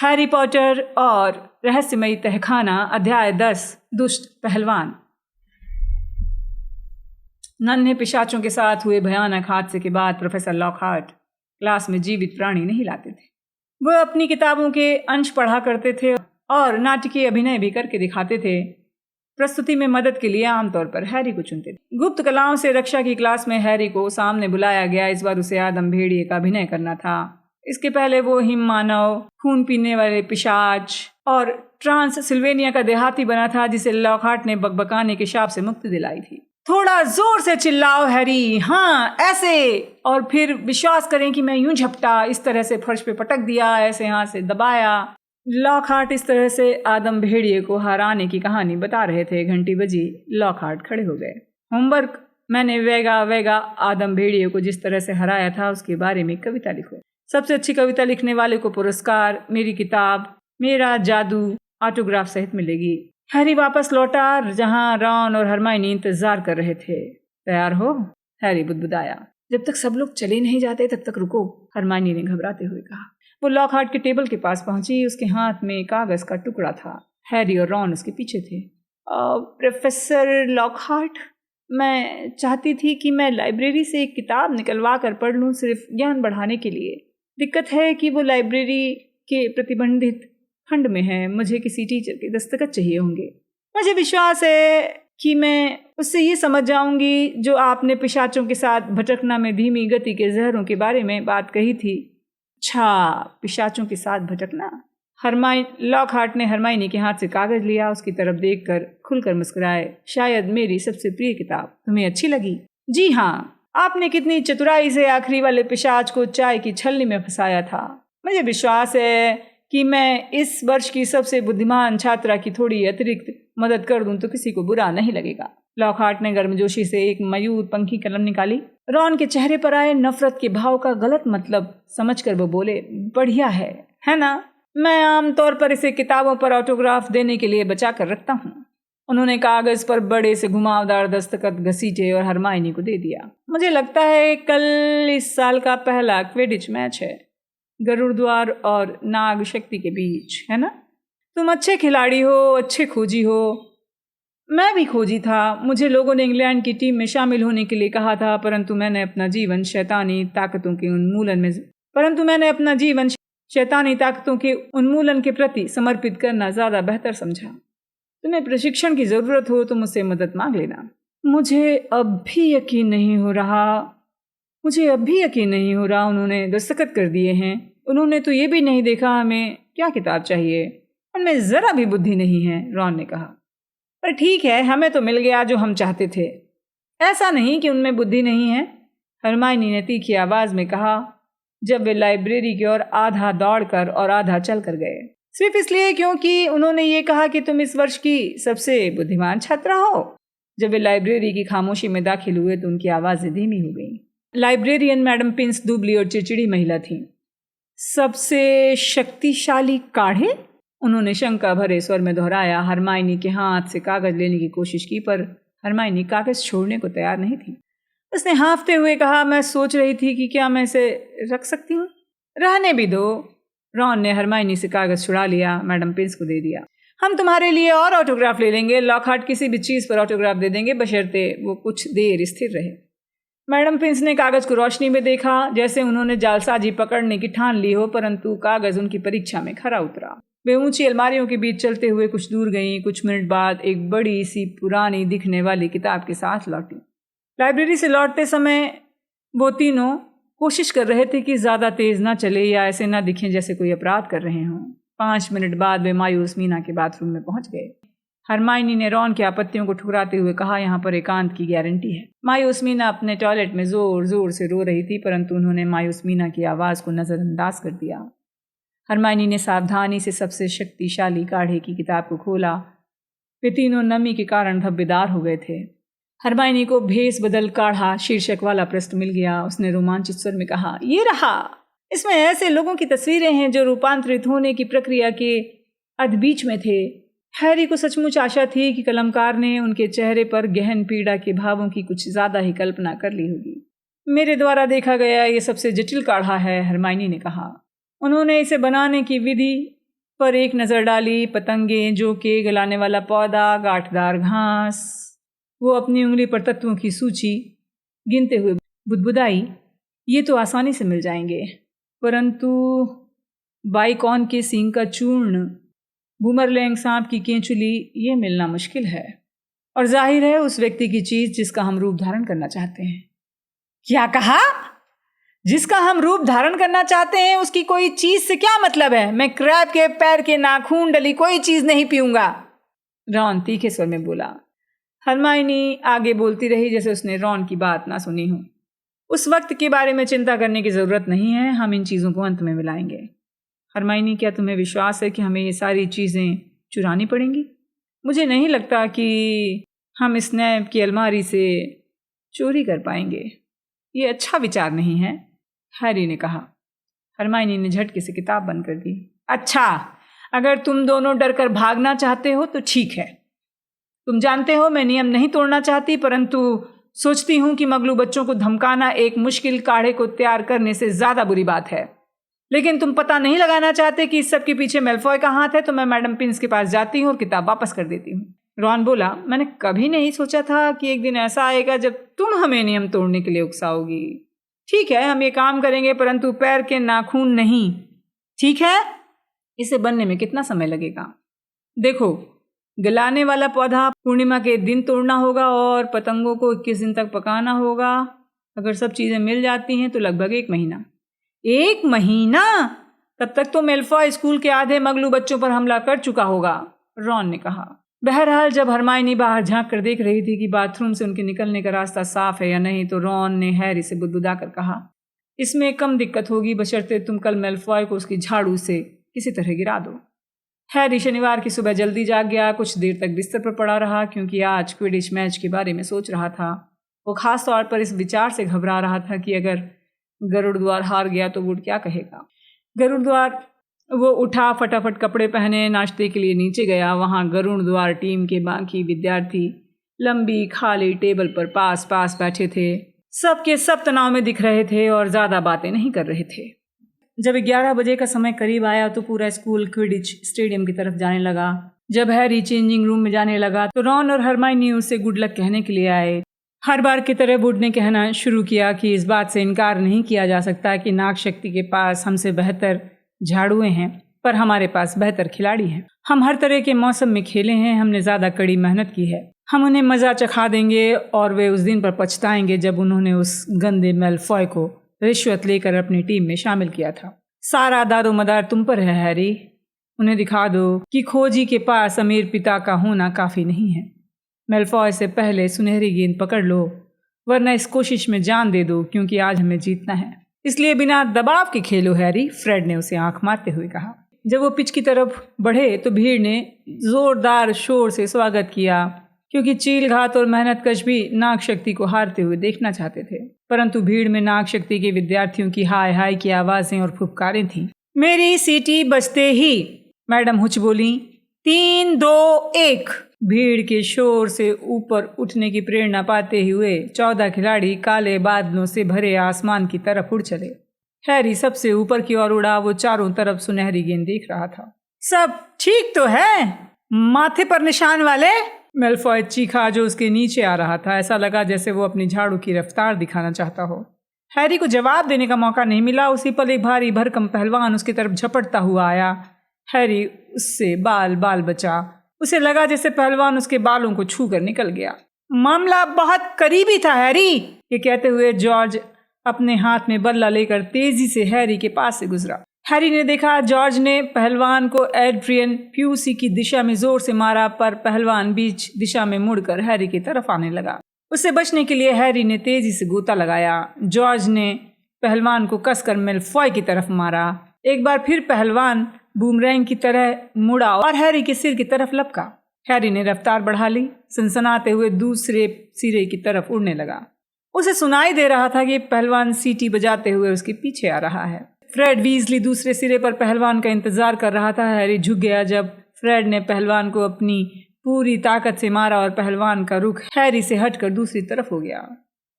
Harry Potter और रहस्यमयी तहखाना अध्याय 10 दुष्ट पहलवान। नन्हे पिशाचों के साथ हुए भयानक हादसे के बाद प्रोफेसर लॉकहार्ट क्लास में जीवित प्राणी नहीं लाते थे। वह अपनी किताबों के अंश पढ़ा करते थे और नाटकीय अभिनय भी करके दिखाते थे। प्रस्तुति में मदद के लिए आमतौर पर हैरी को चुनते थे। गुप्त कलाओं से रक्षा की क्लास में हैरी को सामने बुलाया गया। इस बार उसे आदम भेड़िए का अभिनय करना था। इसके पहले वो हिम मानव, खून पीने वाले पिशाच और ट्रांससिल्वेनिया का देहाती बना था, जिसे लॉकहार्ट ने बकबकाने के शाप से मुक्ति दिलाई थी। थोड़ा जोर से चिल्लाओ हैरी, हाँ ऐसे, और फिर विश्वास करें कि मैं यूं झपटा, इस तरह से फर्श पे पटक दिया, ऐसे हाथ से दबाया। लॉकहार्ट इस तरह से आदम भेड़िए को हराने की कहानी बता रहे थे। घंटी बजी, लॉकहार्ट खड़े हो गए। होमवर्क, मैंने वेगा आदम भेड़िए को जिस तरह से हराया था उसके बारे में कविता लिखो। सबसे अच्छी कविता लिखने वाले को पुरस्कार मेरी किताब मेरा जादू ऑटोग्राफ सहित मिलेगी। हैरी वापस लौटा जहां रॉन और हरमाइनी इंतजार कर रहे थे। तैयार हो? हैरी बुदबुदाया। जब तक सब लोग चले नहीं जाते तब तक रुको, हरमाइनी ने घबराते हुए कहा। वो लॉकहार्ट के टेबल के पास पहुंची। उसके हाथ में कागज का टुकड़ा था। हैरी और रॉन उसके पीछे थे। प्रोफेसर लॉकहार्ट, मैं चाहती थी कि मैं लाइब्रेरी से एक किताब निकलवा कर पढ़ लूँ, सिर्फ ज्ञान बढ़ाने के लिए। दिक्कत है कि वो लाइब्रेरी के प्रतिबंधित खंड में है। मुझे किसी टीचर के दस्तखत चाहिए होंगे। मुझे विश्वास है कि मैं उससे ये समझ जाऊंगी जो आपने पिशाचों के साथ भटकना में धीमी गति के जहरों के बारे में बात कही थी। अच्छा, पिशाचों के साथ भटकना? लॉकहार्ट ने हरमाइनी के हाथ से कागज लिया, उसकी तरफ देखकर खुलकर मुस्कुराए। शायद मेरी सबसे प्रिय किताब तुम्हें अच्छी लगी? जी हाँ, आपने कितनी चतुराई से आखिरी वाले पिशाच को चाय की छलनी में फंसाया था। मुझे विश्वास है कि मैं इस वर्ष की सबसे बुद्धिमान छात्रा की थोड़ी अतिरिक्त मदद कर दूं तो किसी को बुरा नहीं लगेगा। लॉकहार्ट ने गर्मजोशी से एक मयूर पंखी कलम निकाली। रॉन के चेहरे पर आए नफरत के भाव का गलत मतलब समझकर वो बोले, बढ़िया है ना? मैं आमतौर पर इसे किताबों पर ऑटोग्राफ देने के लिए बचा कर रखता हूँ। उन्होंने कागज पर बड़े से घुमावदार दस्तखत घसीटे और हरमाइनी को दे दिया। मुझे लगता है कल इस साल का पहला क्विडिच मैच है, गरुड़ द्वार और नाग शक्ति के बीच, है ना? तुम अच्छे खिलाड़ी हो, अच्छे खोजी हो। मैं भी खोजी था। मुझे लोगों ने इंग्लैंड की टीम में शामिल होने के लिए कहा था, परंतु मैंने अपना जीवन शैतानी ताकतों के उन्मूलन के प्रति समर्पित करना ज्यादा बेहतर समझा। तुम्हें प्रशिक्षण की जरूरत हो तो मुझसे मदद मांग लेना। मुझे अब भी यकीन नहीं हो रहा। उन्होंने दस्तखत कर दिए हैं। उन्होंने तो ये भी नहीं देखा हमें क्या किताब चाहिए। उनमें जरा भी बुद्धि नहीं है, रॉन ने कहा। पर ठीक है, हमें तो मिल गया जो हम चाहते थे। ऐसा नहीं कि उनमें बुद्धि नहीं है, हरमाइनी ने तीखी आवाज में कहा, जब वे लाइब्रेरी की ओर आधा दौड़कर और आधा चलकर गए। सिर्फ इसलिए क्योंकि उन्होंने ये कहा कि तुम इस वर्ष की सबसे बुद्धिमान छात्रा हो। जब वे लाइब्रेरी की खामोशी में दाखिल हुए तो उनकी आवाजें धीमी हो गईं। लाइब्रेरियन मैडम पिंस दुबली और चिड़चिड़ी महिला थी। सबसे शक्तिशाली काढ़े? उन्होंने शंका भरे स्वर में दोहराया। हरमाइनी के हाथ से कागज लेने की कोशिश की, पर हरमाइनी कागज छोड़ने को तैयार नहीं थी। उसने हाँफते हुए कहा, मैं सोच रही थी कि क्या मैं इसे रख सकती हूँ? रहने भी दो। रॉन ने हरमाइनी से कागज छुड़ा लिया, मैडम पिंस को दे दिया। हम तुम्हारे लिए और ऑटोग्राफ ले लेंगे। लॉकहार्ट किसी भी चीज पर ऑटोग्राफ दे देंगे, बशर्ते वो कुछ देर स्थिर रहे। मैडम पिंस ने कागज को रोशनी में देखा, जैसे उन्होंने जालसाजी पकड़ने की ठान ली हो, परंतु कागज उनकी परीक्षा में खरा उतरा। वे ऊंची अलमारियों के बीच चलते हुए कुछ दूर गईं। कुछ मिनट बाद एक बड़ी सी पुरानी दिखने वाली किताब के साथ लौटी। लाइब्रेरी से लौटते समय वो तीनों कोशिश कर रहे थे कि ज्यादा तेज ना चले या ऐसे ना दिखें जैसे कोई अपराध कर रहे हों। 5 मिनट बाद वे मायूस मीना के बाथरूम में पहुंच गए। हरमाइनी ने रॉन की आपत्तियों को ठुकराते हुए कहा, यहाँ पर एकांत की गारंटी है। मायूस मीना अपने टॉयलेट में जोर जोर से रो रही थी, परंतु उन्होंने मायूस मीना की आवाज को नजरअंदाज कर दिया। हरमाइनी ने सावधानी से सबसे शक्तिशाली काढ़े की किताब को खोला। वे तीनों नमी के कारण धब्बेदार हो गए थे। हरमाइनी को भेस बदल काढ़ा शीर्षक वाला पृष्ठ मिल गया। उसने रोमांचित स्वर में कहा, ये रहा। इसमें ऐसे लोगों की तस्वीरें हैं जो रूपांतरित होने की प्रक्रिया के अधबीच में थे। हैरी को सचमुच आशा थी कि कलमकार ने उनके चेहरे पर गहन पीड़ा के भावों की कुछ ज्यादा ही कल्पना कर ली होगी। मेरे द्वारा देखा गया ये सबसे जटिल काढ़ा है, हरमाइनी ने कहा। उन्होंने इसे बनाने की विधि पर एक नज़र डाली, पतंगे, जोके, गलाने वाला पौधा, गांठदार घास। वो अपनी उंगली पर तत्वों की सूची गिनते हुए बुदबुदाई, ये तो आसानी से मिल जाएंगे, परंतु बाइकॉन के सींग का चूर्ण, बूमरलैंग सांप की केंचुली, ये मिलना मुश्किल है। और जाहिर है उस व्यक्ति की चीज जिसका हम रूप धारण करना चाहते हैं। क्या कहा? जिसका हम रूप धारण करना चाहते हैं उसकी कोई चीज से क्या मतलब है? मैं क्रैब के पैर के नाखून डली कोई चीज नहीं पीऊंगा, रॉन तीखे स्वर में बोला। हरमाइनी आगे बोलती रही जैसे उसने रॉन की बात ना सुनी हो। उस वक्त के बारे में चिंता करने की जरूरत नहीं है, हम इन चीजों को अंत में मिलाएंगे। हरमाइनी, क्या तुम्हें विश्वास है कि हमें ये सारी चीजें चुरानी पड़ेंगी? मुझे नहीं लगता कि हम स्नैप की अलमारी से चोरी कर पाएंगे। ये अच्छा विचार नहीं है, हैरी ने कहा। हरमाइनी ने झटके से किताब बंद कर दी। अच्छा, अगर तुम दोनों डरकर भागना चाहते हो तो ठीक है। तुम जानते हो मैं नियम नहीं तोड़ना चाहती, परंतु सोचती हूं कि मगलू बच्चों को धमकाना एक मुश्किल काढ़े को तैयार करने से ज्यादा बुरी बात है। लेकिन तुम पता नहीं लगाना चाहते कि इस सब के पीछे मेलफॉय का हाथ है, तो मैं मैडम पिंस के पास जाती हूँ और किताब वापस कर देती हूँ। रॉन बोला, मैंने कभी नहीं सोचा था कि एक दिन ऐसा आएगा जब तुम हमें नियम तोड़ने के लिए उकसाओगी। ठीक है, हम ये काम करेंगे, परंतु पैर के नाखून नहीं, ठीक है? इसे बनने में कितना समय लगेगा? देखो, गलाने वाला पौधा पूर्णिमा के दिन तोड़ना होगा और पतंगों को 21 दिन तक पकाना होगा। अगर सब चीजें मिल जाती हैं तो लगभग 1 महीना। 1 महीना? तब तक तो मेलफॉय स्कूल के आधे मगलू बच्चों पर हमला कर चुका होगा, रॉन ने कहा। बहरहाल जब हरमाइनी बाहर झांक कर देख रही थी कि बाथरूम से उनके निकलने का रास्ता साफ है या नहीं, तो रॉन ने हैरी से बुदबुदा कर कहा, इसमें कम दिक्कत होगी बशर्ते तुम कल मेलफॉय को उसकी झाड़ू से किसी तरह गिरा दो। हैरी शनिवार की सुबह जल्दी जाग गया। कुछ देर तक बिस्तर पर पड़ा रहा क्योंकि आज क्विडिच मैच के बारे में सोच रहा था। वो खास तौर पर इस विचार से घबरा रहा था कि अगर गरुड़द्वार हार गया तो वुड क्या कहेगा। गरुड़द्वार वो उठा, फटाफट कपड़े पहने, नाश्ते के लिए नीचे गया। वहाँ गरुड़द्वार टीम के बाकी विद्यार्थी लंबी खाली टेबल पर पास पास बैठे थे। सबके सब तनाव में दिख रहे थे और ज़्यादा बातें नहीं कर रहे थे। जब 11 बजे का समय करीब आया तो पूरा स्कूल क्विडिच स्टेडियम की तरफ जाने लगा। जब हैरी चेंजिंग रूम में जाने लगा तो रॉन और हरमाइनी उसे गुड लक कहने के लिए आए। हर बार की तरह वुड ने कहना शुरू किया कि इस बात से इनकार नहीं किया जा सकता कि नाग शक्ति के पास हमसे बेहतर झाड़ुए हैं, पर हमारे पास बेहतर खिलाड़ी हैं। हम हर तरह के मौसम में खेले हैं, हमने ज़्यादा कड़ी मेहनत की है। हम उन्हें मज़ा चखा देंगे और वे उस दिन पर पछताएंगे जब उन्होंने उस गंदे मेलफॉय को रिश्वत लेकर अपनी टीम में शामिल किया था। सारा दारोमदार तुम पर है हैरी। उन्हें दिखा दो कि खोजी के पास अमीर पिता का होना काफ़ी नहीं है। मेलफॉय से पहले सुनहरी गेंद पकड़ लो, वरना इस कोशिश में जान दे दो, क्योंकि आज हमें जीतना है। इसलिए बिना दबाव के खेलो हैरी, फ्रेड ने उसे आंख मारते हुए कहा। जब वो पिच की तरफ बढ़े तो भीड़ ने जोरदार शोर से स्वागत किया, क्योंकि चील घात और मेहनतकश भी नाग शक्ति को हारते हुए देखना चाहते थे। परंतु भीड़ में नाग शक्ति के विद्यार्थियों की हाय हाय की आवाजें और फुफकारें थीं। मेरी सीटी बजते ही मैडम हुच बोली, 3, 2, 1। भीड़ के शोर से ऊपर उठने की प्रेरणा पाते हुए 14 खिलाड़ी काले बादलों से भरे आसमान की तरफ उड़ चले। हैरी सबसे ऊपर की ओर उड़ा। वो चारों तरफ सुनहरी गेंद देख रहा था। सब ठीक तो है, माथे पर निशान वाले? मेलफॉय चीखा जो उसके नीचे आ रहा था। ऐसा लगा जैसे वो अपनी झाड़ू की रफ्तार दिखाना चाहता हो। हैरी को जवाब देने का मौका नहीं मिला। उसी पल एक भारी भरकम पहलवान उसकी तरफ झपटता हुआ आया। हैरी उससे बाल बाल बचा। उसे लगा जैसे पहलवान उसके बालों को छू कर निकल गया। मामला बहुत करीबी था हैरी, ये कहते हुए जॉर्ज अपने हाथ में बल्ला लेकर तेजी से हैरी के पास से गुजरा। हैरी ने देखा जॉर्ज ने पहलवान को एड्रियन प्यूसी की दिशा में जोर से मारा, पर पहलवान बीच दिशा में मुड़कर हैरी की तरफ आने लगा। उससे बचने के लिए हैरी ने तेजी से गोता लगाया। जॉर्ज ने पहलवान को कसकर मेलफॉय की तरफ मारा। एक बार फिर पहलवान बूमरैंग की तरह मुड़ा और हैरी के सिर की तरफ लपका। हैरी ने रफ्तार बढ़ा ली, सनसनाते हुए दूसरे सिरे की तरफ उड़ने लगा। उसे सुनाई दे रहा था कि पहलवान सीटी बजाते हुए उसके पीछे आ रहा है। फ्रेड वीजली दूसरे सिरे पर पहलवान का इंतजार कर रहा था। हैरी झुक गया जब फ्रेड ने पहलवान को अपनी पूरी ताकत से मारा और पहलवान का रुख हैरी से हटकर दूसरी तरफ हो गया।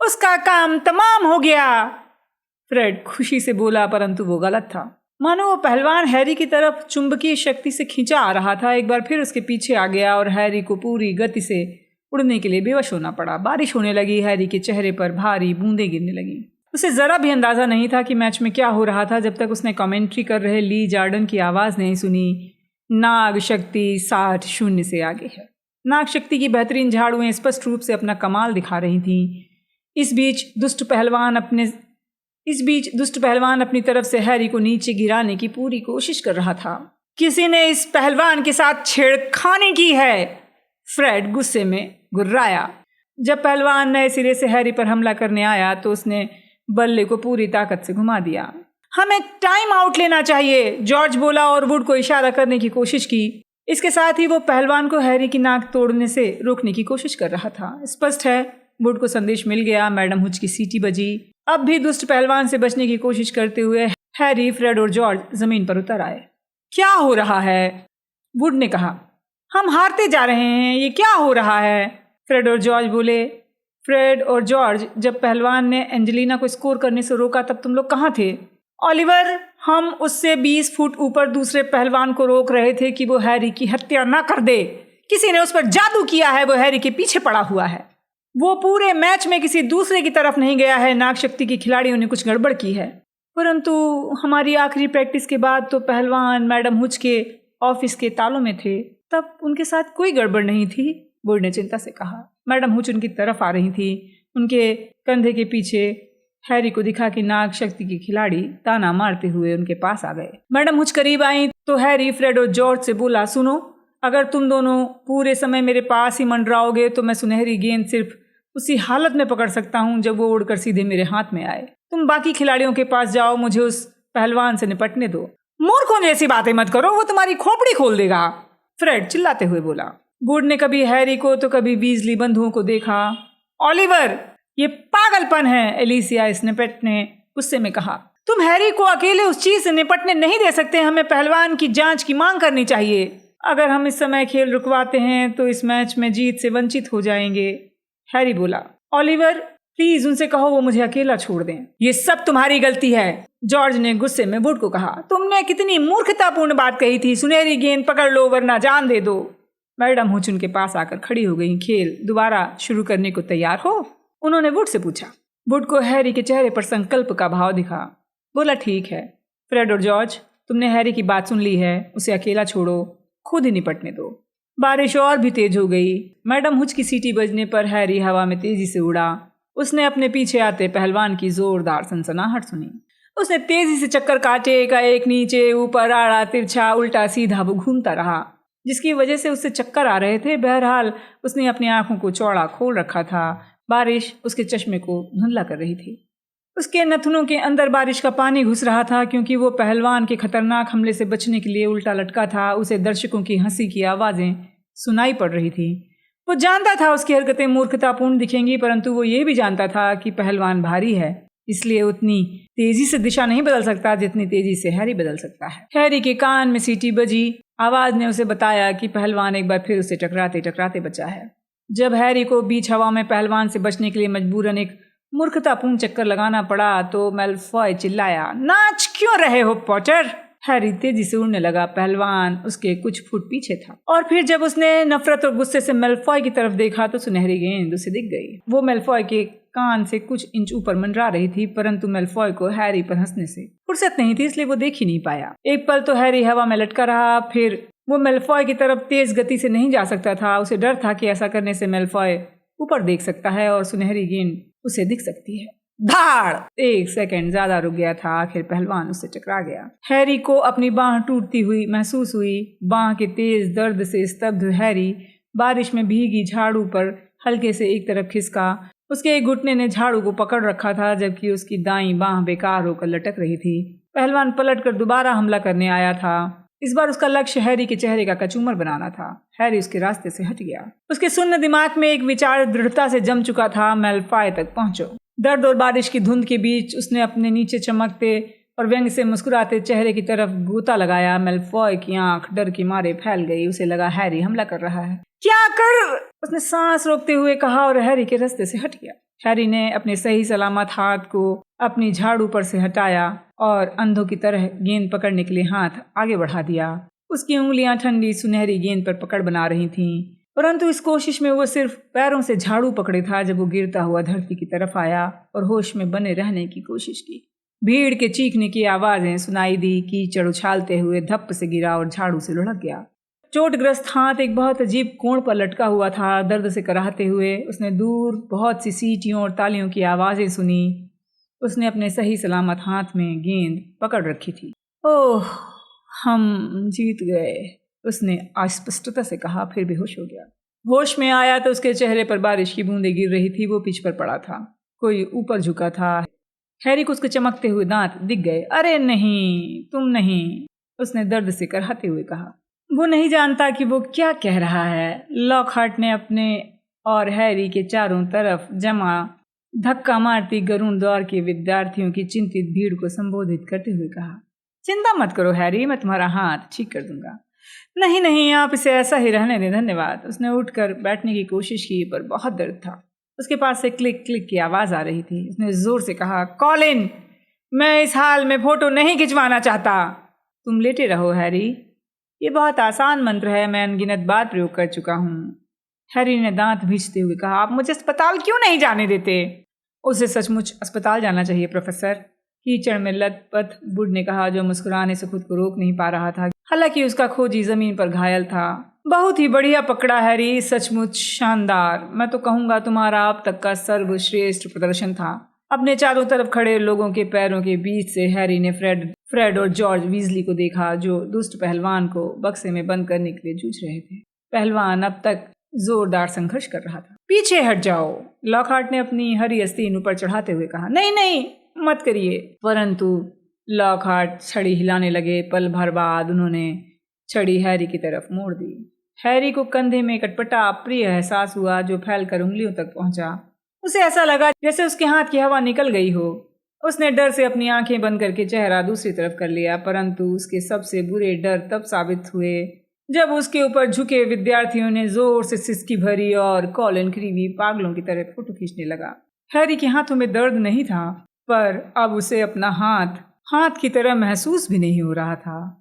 उसका काम तमाम हो गया, फ्रेड खुशी से बोला, परंतु वो गलत था। मानो वो पहलवान हैरी की तरफ चुंबकीय शक्ति से खींचा आ रहा था। एक बार फिर उसके पीछे आ गया और हैरी को पूरी गति से उड़ने के लिए बेवश होना पड़ा। बारिश होने लगी, हैरी के चेहरे पर भारी बूंदें गिरने लगी। उसे जरा भी अंदाजा नहीं था कि मैच में क्या हो रहा था जब तक उसने कमेंट्री कर रहे ली जॉर्डन की आवाज़ नहीं सुनी, नाग शक्ति 60 से आगे है। नाग शक्ति की बेहतरीन झाड़ुएं स्पष्ट रूप से अपना कमाल दिखा रही थीं। इस बीच दुष्ट पहलवान अपनी तरफ से हैरी को नीचे गिराने की पूरी कोशिश कर रहा था। किसी ने इस पहलवान के साथ छेड़खानी की है, फ्रेड गुस्से में गुर्राया। जब पहलवान नए सिरे से हैरी पर हमला करने आया तो उसने बल्ले को पूरी ताकत से घुमा दिया। हमें टाइम आउट लेना चाहिए, जॉर्ज बोला और वुड को इशारा करने की कोशिश की। इसके साथ ही वो पहलवान को हैरी की नाक तोड़ने से रोकने की कोशिश कर रहा था। स्पष्ट है वुड को संदेश मिल गया। मैडम हुच की सीटी बजी। अब भी दुष्ट पहलवान से बचने की कोशिश करते हुए हैरी, फ्रेड और जॉर्ज जमीन पर उतर आए। क्या हो रहा है? वुड ने कहा। हम हारते जा रहे हैं, ये क्या हो रहा है? फ्रेड और जॉर्ज बोले। फ्रेड और जॉर्ज, जब पहलवान ने एंजेलिना को स्कोर करने से रोका तब तुम लोग कहाँ थे? ओलिवर, हम उससे 20 फुट ऊपर दूसरे पहलवान को रोक रहे थे कि वो हैरी की हत्या ना कर दे। किसी ने उस पर जादू किया है, वो हैरी के पीछे पड़ा हुआ है। वो पूरे मैच में किसी दूसरे की तरफ नहीं गया है। नाग शक्ति की खिलाड़ियों ने कुछ गड़बड़ की है। परंतु हमारी आखिरी प्रैक्टिस के बाद तो पहलवान मैडम हुच के ऑफिस के तालों में थे, तब उनके साथ कोई गड़बड़ नहीं थी, वुड ने चिंता से कहा। मैडम हुच उनकी तरफ आ रही थी। उनके कंधे के पीछे हैरी को दिखा कि नाग शक्ति की खिलाड़ी ताना मारते हुए उनके पास आ गए। मैडम हुच करीब आई तो हैरी, फ्रेड और जॉर्ज से बोला, सुनो, अगर तुम दोनों पूरे समय मेरे पास ही मंडराओगे तो मैं सुनहरी गेंद सिर्फ उसी हालत में पकड़ सकता हूँ जब वो उड़कर सीधे मेरे हाथ में आए। तुम बाकी खिलाड़ियों के पास जाओ, मुझे उस पहलवान से निपटने दो। मूर्खों जैसी बातें मत करो, वो तुम्हारी खोपड़ी खोल देगा, फ्रेड चिल्लाते हुए बोला। वुड ने कभी हैरी को तो कभी वीजली बंधुओं को देखा। ओलिवर, ये पागलपन है, एलिसिया स्नेपेट ने गुस्से में कहा। तुम हैरी को अकेले उस चीज से निपटने नहीं दे सकते। हमें पहलवान की जांच की मांग करनी चाहिए। अगर हम इस समय खेल रुकवाते हैं तो इस मैच में जीत से वंचित हो जाएंगे, हैरी बोला। ओलिवर, प्लीज उनसे कहो वो मुझे अकेला छोड़ दें। ये सब तुम्हारी गलती है, जॉर्ज ने गुस्से में वुड को कहा। तुमने कितनी मूर्खतापूर्ण बात कही थी। सुनहरी गेंद पकड़ लो वरना जान दे दो। मैडम हुच उनके पास आकर खड़ी हो गई। खेल दोबारा शुरू करने को तैयार हो? उन्होंने वुड से पूछा। वुड को हैरी के चेहरे पर संकल्प का भाव दिखा। बोला, ठीक है फ्रेड और जॉर्ज, तुमने हैरी की बात सुन ली है, उसे अकेला छोड़ो, खुद ही निपटने दो। बारिश और भी तेज हो गई। मैडम हुच की सीटी बजने पर हैरी हवा में तेजी से उड़ा। उसने अपने पीछे आते पहलवान की जोरदार सनसनाहट सुनी। उसने तेजी से चक्कर काटे, का एक नीचे ऊपर, आड़ा तिरछा उल्टा सीधा वो घूमता रहा, जिसकी वजह से उससे चक्कर आ रहे थे। बहरहाल उसने अपनी आंखों को चौड़ा खोल रखा था। बारिश उसके चश्मे को धुंधला कर रही थी। उसके नथनों के अंदर बारिश का पानी घुस रहा था क्योंकि वो पहलवान के खतरनाक हमले से बचने के लिए उल्टा लटका था। उसे दर्शकों की हंसी की आवाज़ें सुनाई पड़ रही थी। वो जानता था उसकी हरकतें मूर्खतापूर्ण दिखेंगी, परंतु वो ये भी जानता था कि पहलवान भारी है, इसलिए उतनी तेजी से दिशा नहीं बदल सकता जितनी तेजी से हैरी बदल सकता है। हैरी के कान में सीटी बजी। आवाज़ ने उसे बताया कि पहलवान एक बार फिर उसे टकराते टकराते बचा है। जब हैरी को बीच हवा में पहलवान से बचने के लिए मजबूरन एक मूर्खतापूर्ण चक्कर लगाना पड़ा तो मैलफॉय चिल्लाया, नाच क्यों रहे हो पॉटर? हैरी तेजी से उड़ने लगा। पहलवान उसके कुछ फुट पीछे था और फिर जब उसने नफरत और गुस्से से मैलफॉय की तरफ देखा तो सुनहरी गेंद उसे दिख गई। वो मैलफॉय के कान से कुछ इंच ऊपर मंडरा रही थी, परंतु मैलफॉय को हैरी पर हंसने से फुर्सत नहीं थी, इसलिए वो देख ही नहीं पाया। एक पल तो हैरी हवा में लटका रहा, फिर वो मैलफॉय की तरफ तेज गति से नहीं जा सकता था। उसे डर था कि ऐसा करने से मैलफॉय ऊपर देख सकता है और सुनहरी गेंद उसे दिख सकती है। धाड़! 1 सेकंड ज्यादा रुक गया था। आखिर पहलवान उससे टकरा गया। हैरी को अपनी बांह टूटती हुई महसूस हुई। बांह के तेज दर्द से स्तब्ध हैरी बारिश में भीगी झाड़ू पर हल्के से एक तरफ खिसका। उसके एक घुटने ने झाड़ू को पकड़ रखा था जबकि उसकी दाईं बांह बेकार होकर लटक रही थी। पहलवान पलटकर दोबारा हमला करने आया था। इस बार उसका लक्ष्य हैरी के चेहरे का कचूमर बनाना था। हैरी उसके रास्ते से हट गया। उसके सुन्न दिमाग में एक विचार दृढ़ता से जम चुका था, मैलफॉय तक पहुंचो। दर्द और बारिश की धुंध के बीच उसने अपने नीचे चमकते और व्यंग से मुस्कुराते चेहरे की तरफ गोता लगाया। मैलफॉय की आंख डर के मारे फैल गई। उसे लगा हैरी हमला कर रहा है। क्या कर? उसने सांस रोकते हुए कहा और हैरी के रास्ते से हट गया। हैरी ने अपने सही सलामत हाथ को अपनी झाड़ू पर से हटाया और अंधों की तरह गेंद पकड़ने के लिए हाथ आगे बढ़ा दिया। उसकी उंगलियां ठंडी सुनहरी गेंद पर पकड़ बना रही थीं, परंतु इस कोशिश में वो सिर्फ पैरों से झाड़ू पकड़े था जब वो गिरता हुआ धरती की तरफ आया और होश में बने रहने की कोशिश की। भीड़ के चीखने की आवाजें सुनाई दी। कीचड़ उछालते हुए धप्प से गिरा और झाड़ू से लुढ़क गया। चोटग्रस्त हाथ एक बहुत अजीब कोण पर लटका हुआ था। दर्द से कराहते हुए उसने दूर बहुत सी सीटियों और तालियों की आवाजें सुनी। उसने अपने सही सलामत हाथ में गेंद पकड़ रखी थी। ओह, हम जीत गए, उसने अस्पष्टता से कहा, फिर बेहोश हो गया। होश में आया तो उसके चेहरे पर बारिश की बूंदें गिर रही थी। वो पिच पर पड़ा था, कोई ऊपर झुका था। हैरी को उसके चमकते हुए दांत दिख गए। अरे नहीं, तुम नहीं, उसने दर्द से कराहते हुए कहा। वो नहीं जानता कि वो क्या कह रहा है। लॉकहार्ट ने अपने और हैरी के चारों तरफ जमा धक्का मारती गरुड़ दौर के विद्यार्थियों की चिंतित भीड़ को संबोधित करते हुए कहा, चिंता मत करो हैरी, मैं तुम्हारा हाथ ठीक कर दूंगा। नहीं नहीं, आप इसे ऐसा ही रहने दें, धन्यवाद। उसने उठकर बैठने की कोशिश की पर बहुत दर्द था। उसके पास से क्लिक क्लिक की आवाज आ रही थी। उसने जोर से कहा, कॉलिन, मैं इस हाल में फोटो नहीं खिंचवाना चाहता। तुम लेटे रहो हैरी, ये बहुत आसान मंत्र है, मैं अनगिनत बार प्रयोग कर चुका हूँ। हैरी ने दांत भींचते हुए कहा, आप मुझे अस्पताल क्यों नहीं जाने देते? उसे सचमुच अस्पताल जाना चाहिए प्रोफेसर, कीचड़ में लथपथ वुड ने कहा, जो मुस्कुराने से खुद को रोक नहीं पा रहा था। हालांकि उसका खोजी जमीन पर घायल था। बहुत ही बढ़िया पकड़ा हैरी, सचमुच शानदार। मैं तो कहूँगा तुम्हारा अब तक का सर्वश्रेष्ठ प्रदर्शन था। अपने चारों तरफ खड़े लोगों के पैरों के बीच से हैरी ने फ्रेड और जॉर्ज वीजली को देखा, जो दुष्ट पहलवान को बक्से में बंद करने के लिए जूझ रहे थे। पहलवान अब तक जोरदार संघर्ष कर रहा था। पीछे हट जाओ, लॉकहार्ट ने अपनी हरी आस्तीन ऊपर चढ़ाते हुए कहा। नहीं नहीं, मत करिए। परंतु लॉकहार्ट छड़ी हिलाने लगे। पल भर बाद उन्होंने छड़ी हैरी की तरफ मोड़ दी। हैरी को कंधे में कटपटा अप्रिय एहसास हुआ, जो फैलकर उंगलियों तक पहुंचा। उसे ऐसा लगा जैसे उसके हाथ की हवा निकल गई हो। उसने डर से अपनी आंखें बंद करके चेहरा दूसरी तरफ कर लिया, परंतु उसके सबसे बुरे डर तब साबित हुए जब उसके ऊपर झुके विद्यार्थियों ने जोर से सिसकी भरी और कॉलिन क्रीवी पागलों की तरह फोटो खींचने लगा। हैरी के हाथों में दर्द नहीं था, पर अब उसे अपना हाथ की तरह महसूस भी नहीं हो रहा था।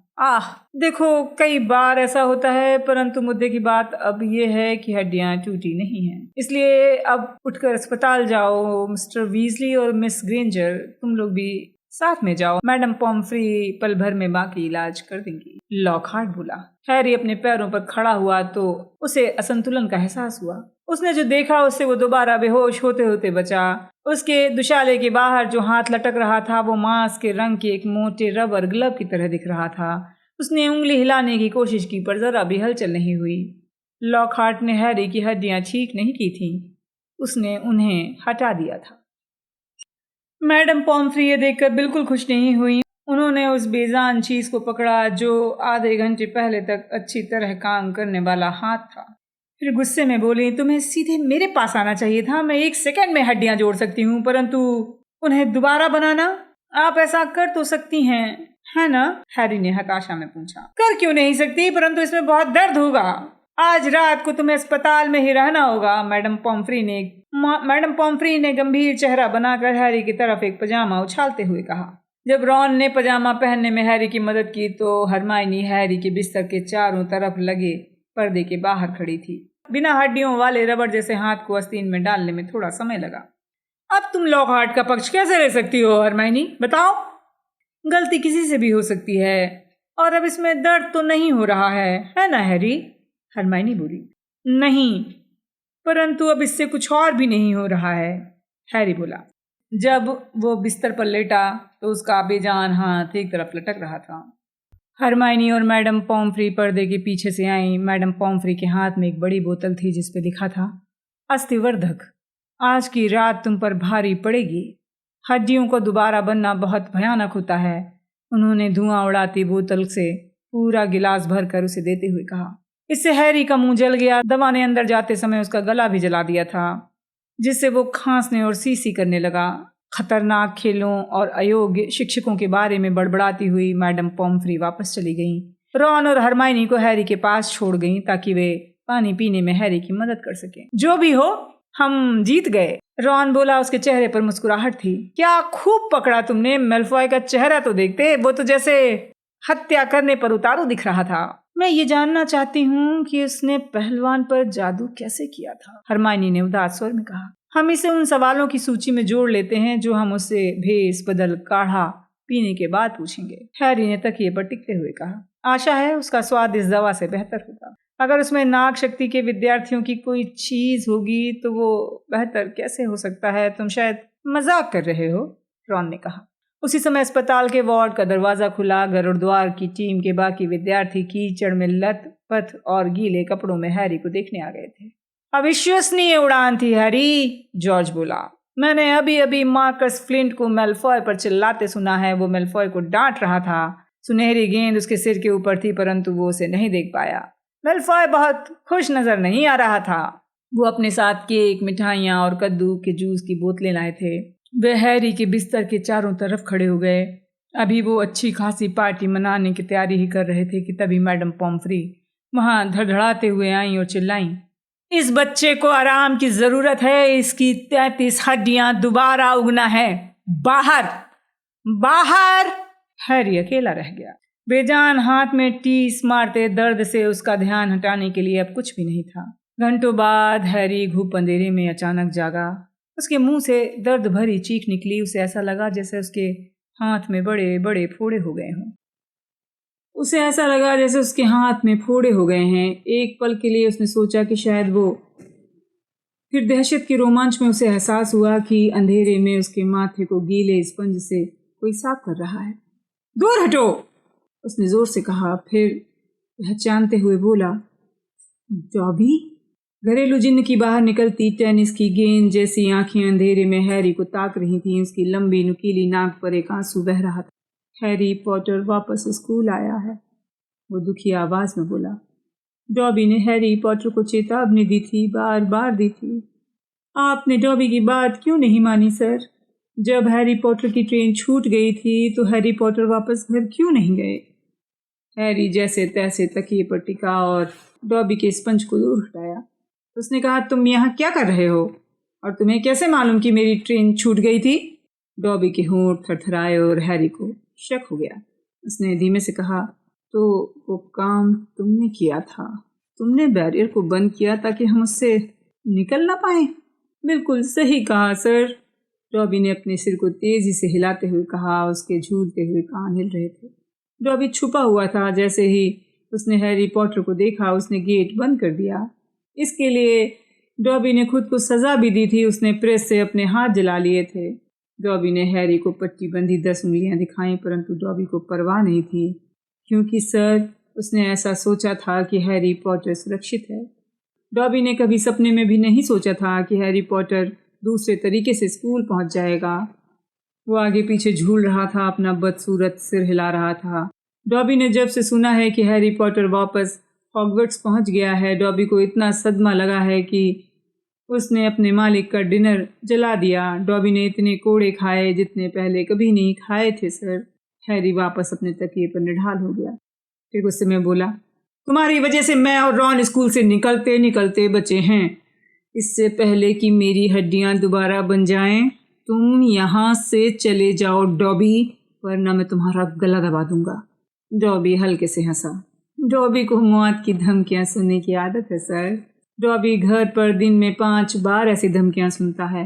देखो, कई बार ऐसा होता है, परंतु मुद्दे की बात अब यह है कि हड्डियां टूटी नहीं हैं। इसलिए अब उठकर अस्पताल जाओ। मिस्टर वीजली और मिस ग्रेंजर, तुम लोग भी साथ में जाओ। मैडम पॉम्फ्री पल भर में बाकी इलाज कर देंगी, लॉकहार्ट बोला। हैरी अपने पैरों पर खड़ा हुआ तो उसे असंतुलन का एहसास हुआ। उसने जो देखा उससे वो दोबारा बेहोश होते होते बचा। उसके दुशाले के बाहर जो हाथ लटक रहा था वो मांस के रंग के एक मोटे रबर ग्लव की तरह दिख रहा था। उसने उंगली हिलाने की कोशिश की पर जरा भी हलचल नहीं हुई। लॉकहार्ट ने हैरी की हड्डियां ठीक नहीं की थीं, उसने उन्हें हटा दिया था। मैडम पॉम्फ्री ये देखकर बिल्कुल खुश नहीं हुई। उन्होंने उस बेजान चीज को पकड़ा जो आधे घंटे पहले तक अच्छी तरह काम करने वाला हाथ था। फिर गुस्से में बोली, तुम्हें सीधे मेरे पास आना चाहिए था। मैं 1 सेकंड में हड्डियां जोड़ सकती हूँ, परंतु उन्हें दोबारा बनाना, आप ऐसा कर तो सकती हैं, है ना? हैरी ने हताशा में पूछा। कर क्यों नहीं सकती, परंतु इसमें बहुत दर्द होगा। आज रात को तुम्हें अस्पताल में ही रहना होगा। मैडम पॉम्फ्री ने गंभीर चेहरा बनाकर हैरी की तरफ एक पजामा उछालते हुए कहा। जब रॉन ने पजामा पहनने में हैरी की मदद की तो हरमाइनी हैरी के बिस्तर के चारों तरफ लगे पर्दे के बाहर खड़ी थी। बिना हड्डियों वाले रबड़ जैसे हाथ को आस्तीन में डालने में थोड़ा समय लगा। अब तुम लॉकहार्ट का पक्ष कैसे ले सकती हो हरमाइनी, बताओ? गलती किसी से भी हो सकती है, और अब इसमें दर्द तो नहीं हो रहा है ना हैरी? हरमाइनी बोली। नहीं, परंतु अब इससे कुछ और भी नहीं हो रहा है, हैरी बोला। जब वो बिस्तर पर लेटा तो उसका बेजान हाथ एक तरफ लटक रहा था। हरमाइनी और मैडम पॉम्फ्री पर्दे के पीछे से आई। मैडम पॉम्फ्री के हाथ में एक बड़ी बोतल थी जिस पे लिखा था, अस्थिवर्धक, आज की रात तुम पर भारी पड़ेगी। हड्डियों को दोबारा बनना बहुत भयानक होता है। उन्होंने धुआं उड़ाती बोतल से पूरा गिलास भरकर उसे देते हुए कहा। इससे हैरी का मुंह जल गया। दवा ने अंदर जाते समय उसका गला भी जला दिया था, जिससे वो खांसने और सीसी करने लगा। खतरनाक खेलों और अयोग्य शिक्षकों के बारे में बड़बड़ाती हुई मैडम पॉम्फ्री वापस चली गईं। रॉन और हरमाइनी को हैरी के पास छोड़ गईं ताकि वे पानी पीने में हैरी की मदद कर सकें। जो भी हो, हम जीत गए। रॉन बोला, उसके चेहरे पर मुस्कुराहट थी। क्या खूब पकड़ा तुमने। मेलफॉय का चेहरा तो देखते, वो तो जैसे हत्या करने पर उतारू दिख रहा था। मैं ये जानना चाहती हूँ कि उसने पहलवान पर जादू कैसे किया था, हरमाइनी ने उदास स्वर में कहा। हम इसे उन सवालों की सूची में जोड़ लेते हैं जो हम उससे भेस बदल काढ़ा पीने के बाद पूछेंगे, हैरी ने तकिए पर टिकते हुए कहा। आशा है उसका स्वाद इस दवा से बेहतर होगा। अगर उसमें नाग शक्ति के विद्यार्थियों की कोई चीज होगी तो वो बेहतर कैसे हो सकता है। तुम शायद मजाक कर रहे हो, रॉन ने कहा। उसी समय अस्पताल के वार्ड का दरवाजा खुला। गरुड़द्वार की टीम के बाकी विद्यार्थी कीचड़ में लथपथ और गीले कपड़ों में हैरी को देखने आ गए थे। अविश्वसनीय उड़ान थी हैरी, जॉर्ज बोला। मैंने अभी अभी मार्कस फ्लिंट को मेलफॉय पर चिल्लाते सुना है। वो मेलफॉय को डांट रहा था। सुनहरी गेंद उसके सिर के ऊपर थी, परंतु वो उसे नहीं देख पाया। मेलफॉय बहुत खुश नजर नहीं आ रहा था। वो अपने साथ केक, मिठाइयाँ और कद्दू के जूस की बोतलें लाए थे। वे हैरी के बिस्तर के चारों तरफ खड़े हो गए। अभी वो अच्छी खासी पार्टी मनाने की तैयारी ही कर रहे थे कि तभी मैडम पॉम्फ्री वहां धड़धड़ाते हुए आईं और चिल्लाईं, इस बच्चे को आराम की जरूरत है। इसकी 33 हड्डियां दोबारा उगना है। बाहर बाहर। हैरी अकेला रह गया। बेजान हाथ में टीस मारते दर्द से उसका ध्यान हटाने के लिए अब कुछ भी नहीं था। घंटों बाद हैरी घूप अंधेरे में अचानक जागा। उसके मुंह से दर्द भरी चीख निकली। उसे ऐसा लगा जैसे उसके हाथ में बड़े बड़े फोड़े हो गए हों। उसे ऐसा लगा जैसे उसके हाथ में फोड़े हो गए हैं। एक पल के लिए उसने सोचा कि शायद वो, फिर दहशत के रोमांच में उसे एहसास हुआ कि अंधेरे में उसके माथे को गीले स्पंज से कोई साफ कर रहा है। दूर हटो, उसने जोर से कहा। फिर पहचानते हुए बोला, डॉबी। घरेलू जिन्न की बाहर निकलती टेनिस की गेंद जैसी आंखें अंधेरे में हैरी को ताक रही थीं। उसकी लंबी नुकीली नाक पर एक आंसू बह रहा था। हैरी पॉटर वापस स्कूल आया है, वो दुखी आवाज में बोला। डॉबी ने हैरी पॉटर को चेतावनी दी थी, बार बार दी थी। आपने डॉबी की बात क्यों नहीं मानी सर? जब हैरी पॉटर की ट्रेन छूट गई थी तो हैरी पॉटर वापस घर क्यों नहीं गए? हैरी जैसे तैसे तकिए पर टिका और डॉबी के स्पंज को दूर हटाया। उसने कहा, तुम यहाँ क्या कर रहे हो और तुम्हें कैसे मालूम कि मेरी ट्रेन छूट गई थी? डॉबी के होंठ थरथराए और हैरी को शक हो गया। उसने धीमे से कहा, तो वो काम तुमने किया था। तुमने बैरियर को बंद किया ताकि हम उससे निकल ना पाए। बिल्कुल सही कहा सर, डॉबी ने अपने सिर को तेजी से हिलाते हुए कहा। उसके झूलते हुए कान हिल रहे थे। डॉबी छुपा हुआ था। जैसे ही उसने हैरी पॉटर को देखा उसने गेट बंद कर दिया। इसके लिए डॉबी ने खुद को सजा भी दी थी। उसने प्रेस से अपने हाथ जला लिए थे। डॉबी ने हैरी को पट्टी बंधी 10 उंगलियां दिखाई, परंतु डॉबी को परवाह नहीं थी, क्योंकि सर उसने ऐसा सोचा था कि हैरी पॉटर सुरक्षित है। डॉबी ने कभी सपने में भी नहीं सोचा था कि हैरी पॉटर दूसरे तरीके से स्कूल पहुंच जाएगा। वो आगे पीछे झूल रहा था, अपना बदसूरत सिर हिला रहा था। डॉबी ने जब से सुना है कि हैरी पॉटर वापस हॉगवर्ट्स पहुंच गया है, डॉबी को इतना सदमा लगा है कि उसने अपने मालिक का डिनर जला दिया। डॉबी ने इतने कोड़े खाए जितने पहले कभी नहीं खाए थे सर। हैरी वापस अपने तकिए पर निढाल हो गया। फिर गुस्से में बोला, तुम्हारी वजह से मैं और रॉन स्कूल से निकलते निकलते बचे हैं। इससे पहले कि मेरी हड्डियां दोबारा बन जाएं, तुम यहाँ से चले जाओ डॉबी, वरना मैं तुम्हारा गला दबा दूंगा। डॉबी हल्के से हंसा। डॉबी को मौत की धमकियां सुनने की आदत है सर। डॉबी घर पर दिन में 5 बार ऐसी धमकियां सुनता है।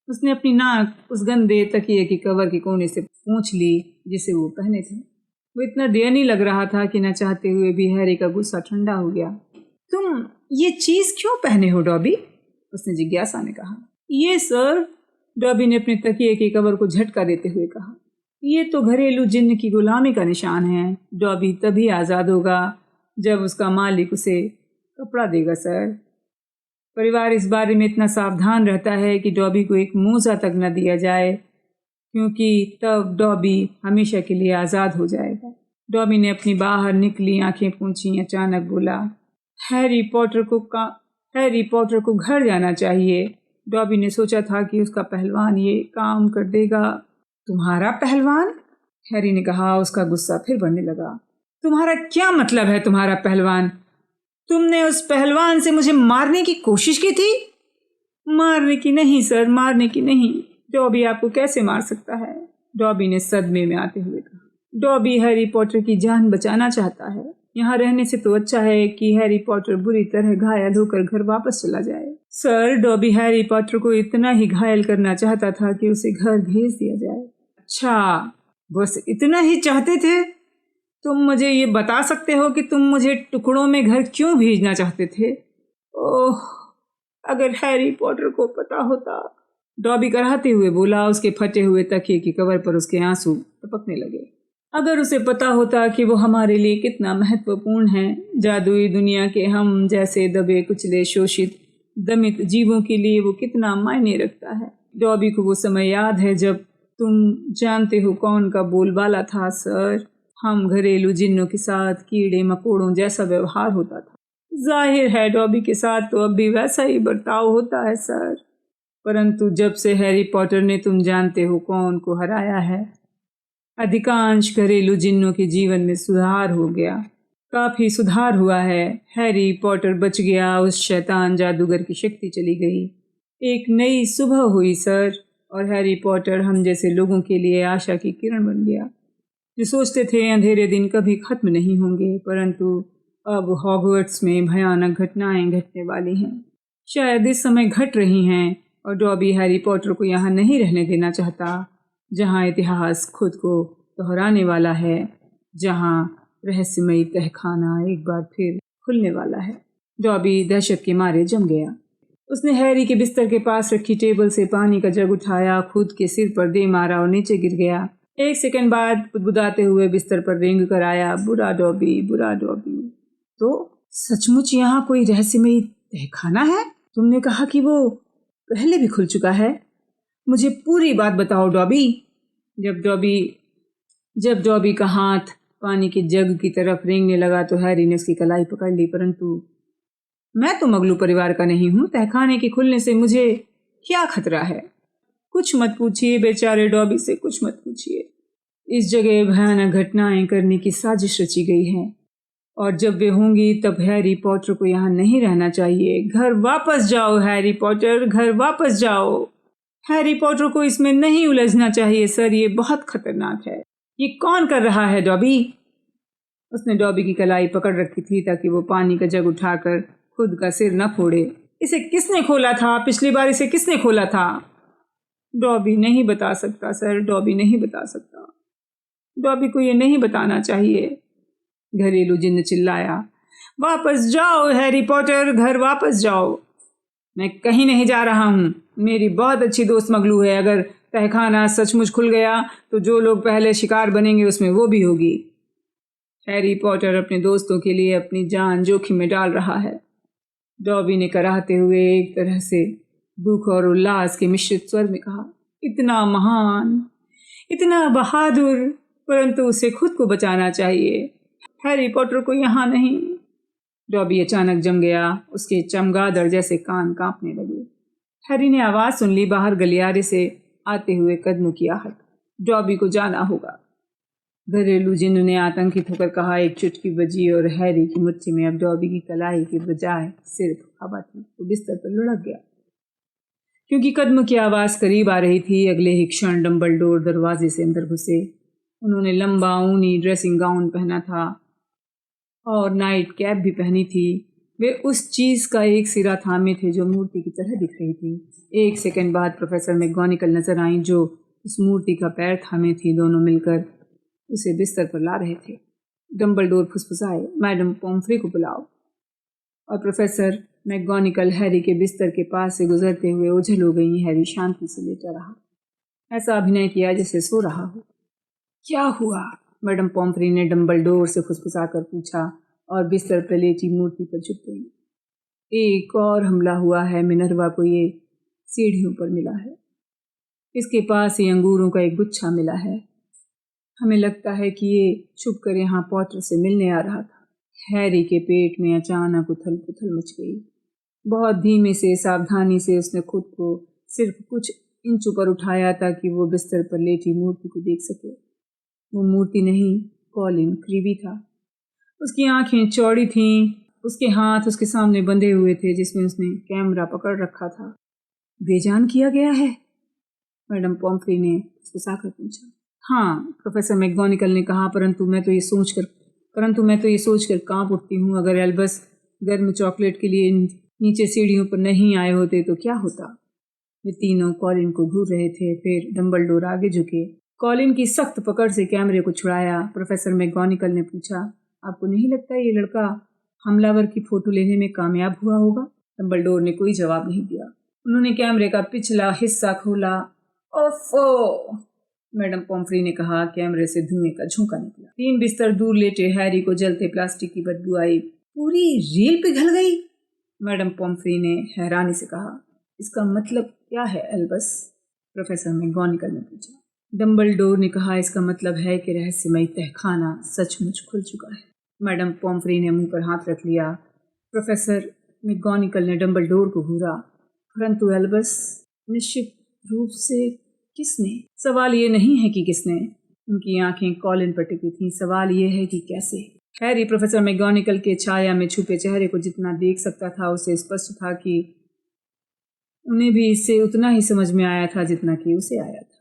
उसने अपनी नाक उस गंदे तकिए की कवर के कोने से पोंछ ली जिसे वो पहने थे। वो इतना डरनी लग रहा था कि न चाहते हुए भी हैरी का गुस्सा ठंडा हो गया। तुम ये चीज क्यों पहने हो डॉबी? उसने जिज्ञासा में कहा। ये सर, डॉबी ने अपने तकिए के कवर को झटका देते हुए कहा, ये तो घरेलू जिन्न की गुलामी का निशान है। डॉबी तभी आज़ाद होगा जब उसका मालिक उसे कपड़ा देगा सर। परिवार इस बारे में इतना सावधान रहता है कि डॉबी को एक मोजा तक न दिया जाए, क्योंकि तब डॉबी हमेशा के लिए आज़ाद हो जाएगा। डॉबी ने अपनी बाहर निकली आंखें पोंछी। अचानक बोला, हैरी पॉटर को घर जाना चाहिए। डॉबी ने सोचा था कि उसका पहलवान ये काम कर देगा। तुम्हारा पहलवान? हैरी ने कहा। उसका गुस्सा फिर बढ़ने लगा। तुम्हारा क्या मतलब है तुम्हारा पहलवान? तुमने उस पहलवान से मुझे मारने की कोशिश की थी? मारने की नहीं सर, मारने की नहीं। डॉबी आपको कैसे मार सकता है? डॉबी ने सदमे में आते हुए कहा। डॉबी हैरी पॉटर की जान बचाना चाहता है। यहाँ रहने से तो अच्छा है कि हैरी पॉटर बुरी तरह घायल होकर घर वापस चला जाए। सर, डॉबी हैरी पॉटर को इतना ही घायल करना चाहता था कि उसे घर भेज दिया जाए। अच्छा, बस इतना ही चाहते थे? तुम मुझे ये बता सकते हो कि तुम मुझे टुकड़ों में घर क्यों भेजना चाहते थे? ओह, अगर हैरी पॉटर को पता होता। डॉबी कराहते हुए बोला। उसके फटे हुए तकिए की कवर पर उसके आंसू टपकने लगे। अगर उसे पता होता कि वो हमारे लिए कितना महत्वपूर्ण है, जादुई दुनिया के हम जैसे दबे कुचले शोषित दमित जीवों के लिए वो कितना मायने रखता है। डॉबी को वो समय याद है जब तुम जानते हो कौन का बोलबाला था सर। हम घरेलू जिन्नों के साथ कीड़े मकोड़ों जैसा व्यवहार होता था। जाहिर है डॉबी के साथ तो अब भी वैसा ही बर्ताव होता है सर, परंतु जब से हैरी पॉटर ने तुम जानते हो कौन को हराया है, अधिकांश घरेलू जिन्नों के जीवन में सुधार हो गया। काफी सुधार हुआ है। हैरी पॉटर बच गया, उस शैतान जादूगर की शक्ति चली गई। एक नई सुबह हुई सर, और हैरी पॉटर हम जैसे लोगों के लिए आशा की किरण बन गया। जो सोचते थे अंधेरे दिन कभी खत्म नहीं होंगे, परंतु अब हॉगवर्ट्स में भयानक घटनाएं घटने वाली हैं। शायद इस समय घट रही हैं, और डॉबी हैरी पॉटर को यहाँ नहीं रहने देना चाहता, जहाँ इतिहास खुद को दोहराने वाला है, जहाँ रहस्यमयी तहखाना एक बार फिर खुलने वाला है। डॉबी दहशत के मारे जम गया। उसने हैरी के बिस्तर के पास रखी टेबल से पानी का जग उठाया, खुद के सिर पर दे मारा और नीचे गिर गया। एक सेकंड बाद बुदबुदाते हुए बिस्तर पर रेंग कर आया, बुरा डॉबी, बुरा डॉबी। तो सचमुच यहाँ कोई रहस्यमयी तहखाना है? तुमने कहा कि वो पहले भी खुल चुका है। मुझे पूरी बात बताओ डॉबी। जब डॉबी का हाथ पानी के जग की तरफ रेंगने लगा तो हैरी ने उसकी कलाई पकड़ ली। परंतु मैं तो मगलू परिवार का नहीं हूँ, तहखाने के खुलने से मुझे क्या खतरा है? कुछ मत पूछिए बेचारे डॉबी से, कुछ मत पूछिए। इस जगह भयानक घटनाएं करने की साजिश रची गई है, और जब वे होंगी तब हैरी पॉटर को यहाँ नहीं रहना चाहिए। घर वापस जाओ हैरी पॉटर, घर वापस जाओ। हैरी पॉटर को इसमें नहीं उलझना चाहिए सर, ये बहुत खतरनाक है। ये कौन कर रहा है डॉबी? उसने डॉबी की कलाई पकड़ रखी थी ताकि वो पानी का जग उठाकर खुद का सिर न फोड़े। इसे किसने खोला था? पिछली बार इसे किसने खोला था? डॉबी नहीं बता सकता सर, डॉबी नहीं बता सकता। डॉबी को ये नहीं बताना चाहिए। घरेलू जिन्न चिल्लाया। वापस जाओ हैरी पॉटर, घर वापस जाओ। मैं कहीं नहीं जा रहा हूँ। मेरी बहुत अच्छी दोस्त मगलू है। अगर तहखाना सचमुच खुल गया तो जो लोग पहले शिकार बनेंगे उसमें वो भी होगी। हैरी पॉटर अपने दोस्तों के लिए अपनी जान जोखिम में डाल रहा है, डॉबी ने कराहते हुए एक तरह से दुख और उल्लास के मिश्रित स्वर में कहा। इतना महान, इतना बहादुर, परंतु उसे खुद को बचाना चाहिए। हैरी पॉटर को यहाँ नहीं। डॉबी अचानक जम गया। उसके चमगादड़ जैसे कान कांपने लगे। हैरी ने आवाज सुन ली, बाहर गलियारे से आते हुए कदमों की आहट। डॉबी को जाना होगा। घरेलू जिन्न ने आतंकित होकर कहा। एक चुटकी बजी और हैरी की मुट्ठी में अब डॉबी की कलाई के बजाय सिर्फ हवा थी। वो बिस्तर पर लुढ़क गया क्योंकि कदमों की आवाज करीब आ रही थी। अगले ही क्षण डंबलडोर दरवाजे से अंदर घुसे। उन्होंने लंबा ऊनी ड्रेसिंग गाउन पहना था और नाइट कैप भी पहनी थी। वे उस चीज का एक सिरा थामे थे जो मूर्ति की तरह दिख रही थी। एक सेकंड बाद प्रोफेसर मैगोनिकल नजर आई जो उस मूर्ति का पैर थामे थी। दोनों मिलकर उसे बिस्तर पर ला रहे थे। डंबलडोर फुसफुसाए, मैडम पॉम्फ्रे को बुलाओ। और प्रोफेसर मैगोनिकल हैरी के बिस्तर के पास से गुजरते हुए ओझल हो गई। हैरी शांति से लेटा रहा, ऐसा अभिनय किया जैसे सो रहा हो। क्या हुआ? मैडम पॉम्फ्रे ने डंबलडोर से फुसफुसाकर पूछा और बिस्तर पर लेटी मूर्ति पर झुक गई। एक और हमला हुआ है। मिनर्वा को ये सीढ़ियों पर मिला है। इसके पास ही अंगूरों का एक गुच्छा मिला है। हमें लगता है कि ये छुप कर यहाँ पॉटर से मिलने आ रहा था। हैरी के पेट में अचानक उथल पुथल मच गई। बहुत धीमे से, सावधानी से उसने खुद को सिर्फ कुछ इंच ऊपर उठाया ताकि वो बिस्तर पर लेटी मूर्ति को देख सके। वो मूर्ति नहीं, कॉलिन क्रीवी था। उसकी आंखें चौड़ी थीं। उसके हाथ उसके सामने बंधे हुए थे जिसमें उसने कैमरा पकड़ रखा था। बेजान किया गया है? मैडम पॉम्फ्री ने फुसफुसाकर पूछा। हाँ, प्रोफेसर मैकगोनिगल ने कहा, परंतु मैं तो ये सोचकर कांप उठती हूँ, अगर एल्बस गर्म चॉकलेट के लिए नीचे सीढ़ियों पर नहीं आए होते तो क्या होता। वे तीनों कॉलिन को घूर रहे थे। फिर डंबलडोर आगे झुके, कॉलिन की सख्त पकड़ से कैमरे को छुड़ाया। प्रोफेसर मैकगोनिगल ने पूछा, आपको नहीं लगता ये लड़का हमलावर की फोटो लेने में कामयाब हुआ होगा? डंबलडोर ने कोई जवाब नहीं दिया। उन्होंने कैमरे का पिछला हिस्सा खोला। ओफो, मैडम पॉम्फ्री ने कहा। कैमरे से धुएं का झोंका निकला। 3 बिस्तर दूर लेटे हैरी को जलते प्लास्टिक की बदबू आई। पूरी रील पिघल गई, मैडम पॉम्फ्री ने हैरानी से कहा। इसका मतलब क्या है एल्बस? प्रोफेसर मैकगोनिगल ने पूछा। डंबलडोर ने कहा, इसका मतलब है कि रहस्यमयी तहखाना सचमुच खुल चुका है। मैडम पॉम्फ्री ने मुंह पर हाथ रख लिया। प्रोफेसर मैकगोनिगल ने डंबलडोर को घूरा। परंतु एल्बस, निश्चित रूप से किसने? सवाल ये नहीं है कि किसने। उनकी आंखें कॉलिन पर टिकी थीं। सवाल ये है कि कैसे। हैरी प्रोफेसर मैकगोनिगल के छाया में छुपे चेहरे को जितना देख सकता था, उसे स्पष्ट था कि उन्हें भी इससे उतना ही समझ में आया था जितना कि उसे आया था।